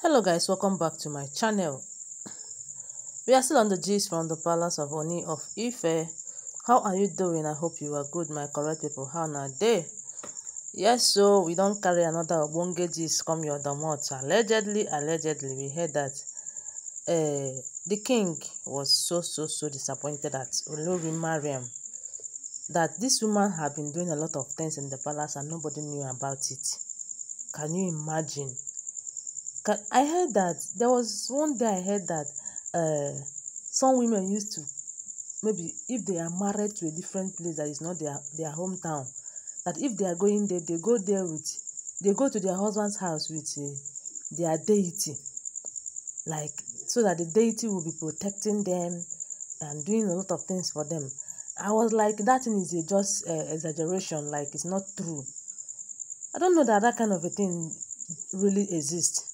Hello guys, welcome back to my channel. We are still on the gist from the palace of Ooni of Ife. How are you doing? I hope you are good, my correct people. How na dey? Yes, so we don't carry another ogbonge gist come your domot. Allegedly, we heard that the king was so disappointed at Olori Mariam, that this woman had been doing a lot of things in the palace and nobody knew about it. Can you imagine? I heard that there was one day I heard that some women used to, maybe if they are married to a different place that is not their hometown, that if they are going there, they go to their husband's house with their deity, like so that the deity will be protecting them and doing a lot of things for them. I was like, that thing is just exaggeration, like it's not true. I don't know that kind of a thing really exists.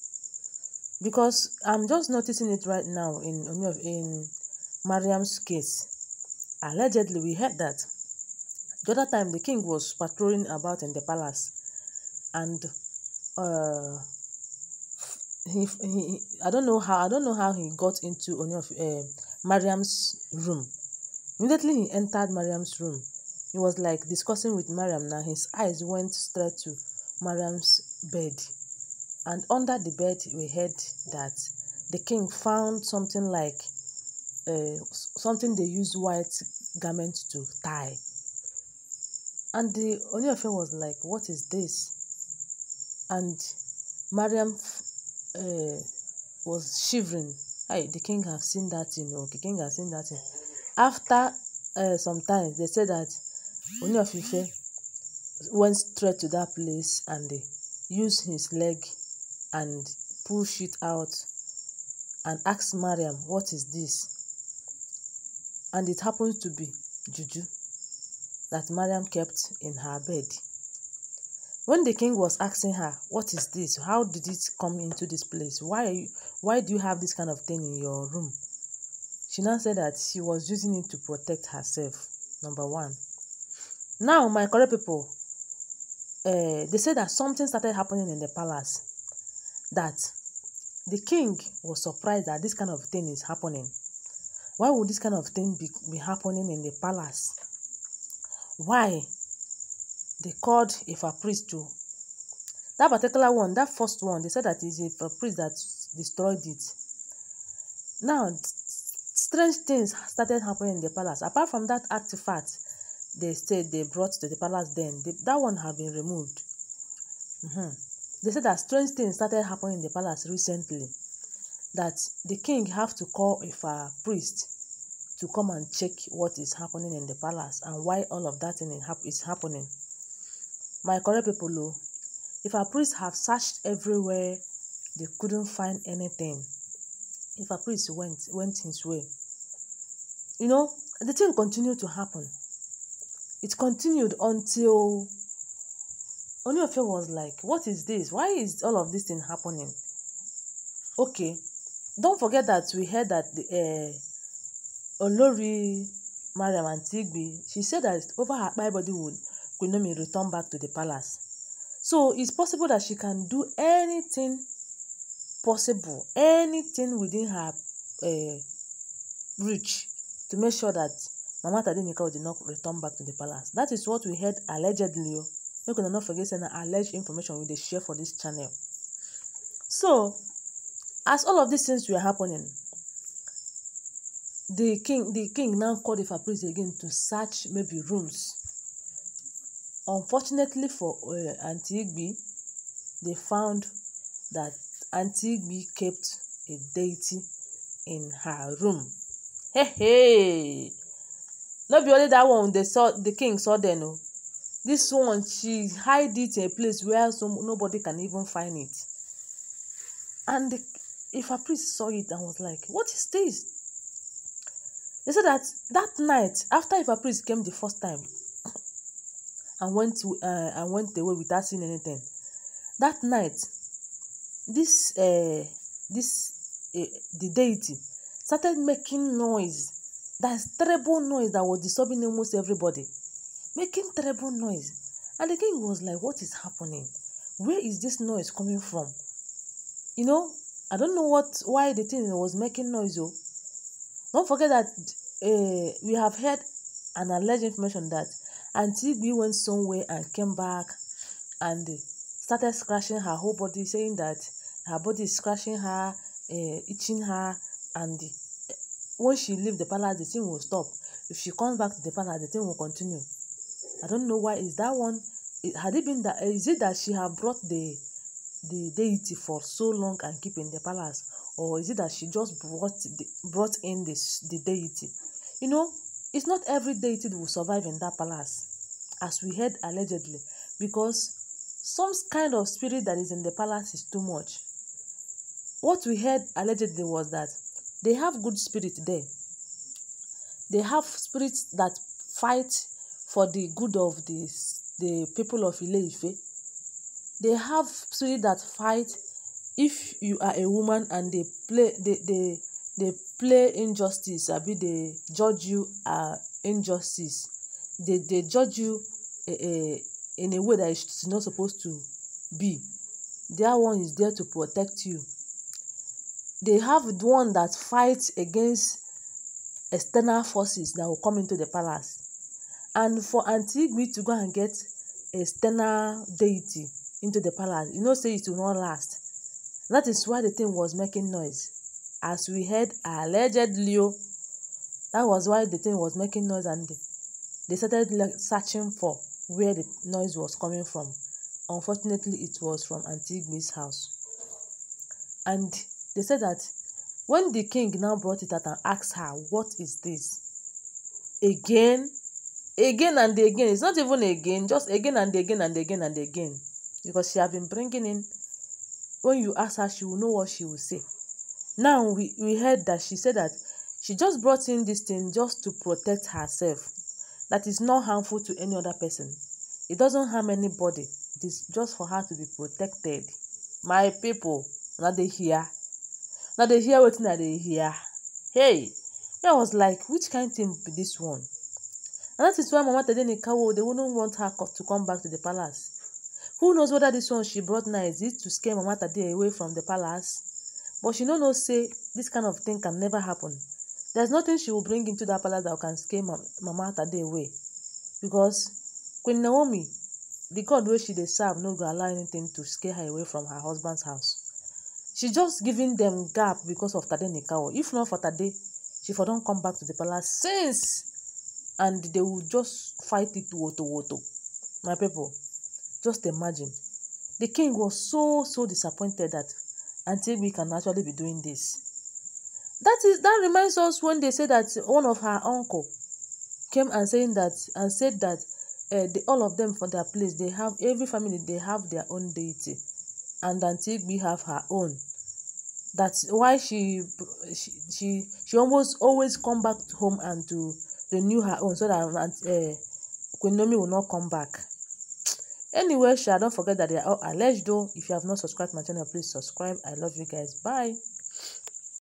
Because I'm just noticing it right now in Mariam's case. Allegedly, we heard that the other time the king was patrolling about in the palace, and I don't know how he got into Mariam's room. Immediately he entered Mariam's room, he was like discussing with Mariam. Now his eyes went straight to Mariam's bed. And under the bed, we heard that the king found something like something they use white garment to tie. And the Ooni of Ife was like, "What is this?" And Mariam was shivering. Hey, the king have seen that thing. The king has seen that thing. After some time, they said that Ooni of Ife went straight to that place and used his leg and push it out and ask Mariam, "What is this?" And it happens to be juju that Mariam kept in her bed. When the king was asking her, "What is this? How did it come into this place? Why do you have this kind of thing in your room?" She now said that she was using it to protect herself, number one. Now, my correct people, they said that something started happening in the palace, that the king was surprised that this kind of thing is happening. Why would this kind of thing be happening in the palace? Why? They called Ifa priest to that particular one, that first one. They said that it's Ifa priest that destroyed it. Now, strange things started happening in the palace. Apart from that artifact they said they brought to the palace, then that one had been removed. They said that strange things started happening in the palace recently, that the king have to call Ifa priest to come and check what is happening in the palace and why all of that thing is happening. My correct people, Ifa priest have searched everywhere, they couldn't find anything. Ifa priest went his way. The thing continued to happen. It continued until Ooni of Ife was like, "What is this? Why is all of this thing happening?" Okay, don't forget that we heard that the Olori Mariam Dietty, she said that over her body would Queen Naomi return back to the palace. So it's possible that she can do anything possible, anything within her reach to make sure that Mama Tadenikawo did not return back to the palace. That is what we heard allegedly. You can not forget sending alleged information we share for this channel. So, as all of these things were happening, the king now called Ifa priest again to search maybe rooms. Unfortunately for Auntie Agba, they found that Auntie Agba kept a deity in her room. Hey! Not be only that one the king saw then. No. This one, she hid it in a place where nobody can even find it. And Ifa priest saw it and was like, "What is this?" They said that night, after Ifa priest came the first time and went away without seeing anything, that night, the deity started making noise. That's terrible noise that was disturbing almost everybody. Making terrible noise. And the king was like, "What is happening? Where is this noise coming from?" I don't know why the thing was making noise. Oh, don't forget that we have heard an alleged information that Auntie B went somewhere and came back and started scratching her whole body, saying that her body is scratching her, itching her, and when she leave the palace, the thing will stop. If she comes back to the palace, the thing will continue. I don't know why. Is that one? Had it been that? Is it that she have brought the deity for so long and keep in the palace, or is it that she just brought in the deity? You know, it's not every deity that will survive in that palace, as we heard allegedly, because some kind of spirit that is in the palace is too much. What we heard allegedly was that they have good spirit there. They have spirits that fight for the good of the people of Ile-Ife. They have spirits that fight if you are a woman and they play injustice, they judge you injustice. They judge you in a way that it's not supposed to be. Their one is there to protect you. They have the one that fights against external forces that will come into the palace. And for Auntie Igwe to go and get external deity into the palace, you know, say it will not last. That is why the thing was making noise. As we heard allegedly, that was why the thing was making noise, and they started searching for where the noise was coming from. Unfortunately, it was from Auntie Igwe's house. And they said that when the king now brought it out and asked her, what is this? Again and again. It's not even again, just again and again and again and again. Because she have been bringing in, when you ask her, she will know what she will say. Now, we heard that she said that she just brought in this thing just to protect herself. That is not harmful to any other person. It doesn't harm anybody. It is just for her to be protected. My people, now they hear. Now they hear what they hear. Hey, I was like, which kind of thing be this one? And that is why Mama Tadenikawo, they wouldn't want her to come back to the palace. Who knows whether this one she brought now is it to scare Mama Tade away from the palace? But she no say this kind of thing can never happen. There's nothing she will bring into that palace that can scare Mama Tade away. Because Queen Naomi, the God where she dey serve, no go allow anything to scare her away from her husband's house. She just giving them gap because of Tadenikawo. If not for Tade, she for don't come back to the palace since, and they will just fight it woto. My people, just imagine. The king was so disappointed that Auntie we can actually be doing this. That reminds us when they say that one of her uncle came and said that all of them for their place, they have, every family they have their own deity, and Auntie we have her own. That's why she almost always come back home and to renew her own, so that Queen Naomi will not come back. Anyway, don't forget that they are all alleged though. If you have not subscribed to my channel, please subscribe. I love you guys. Bye.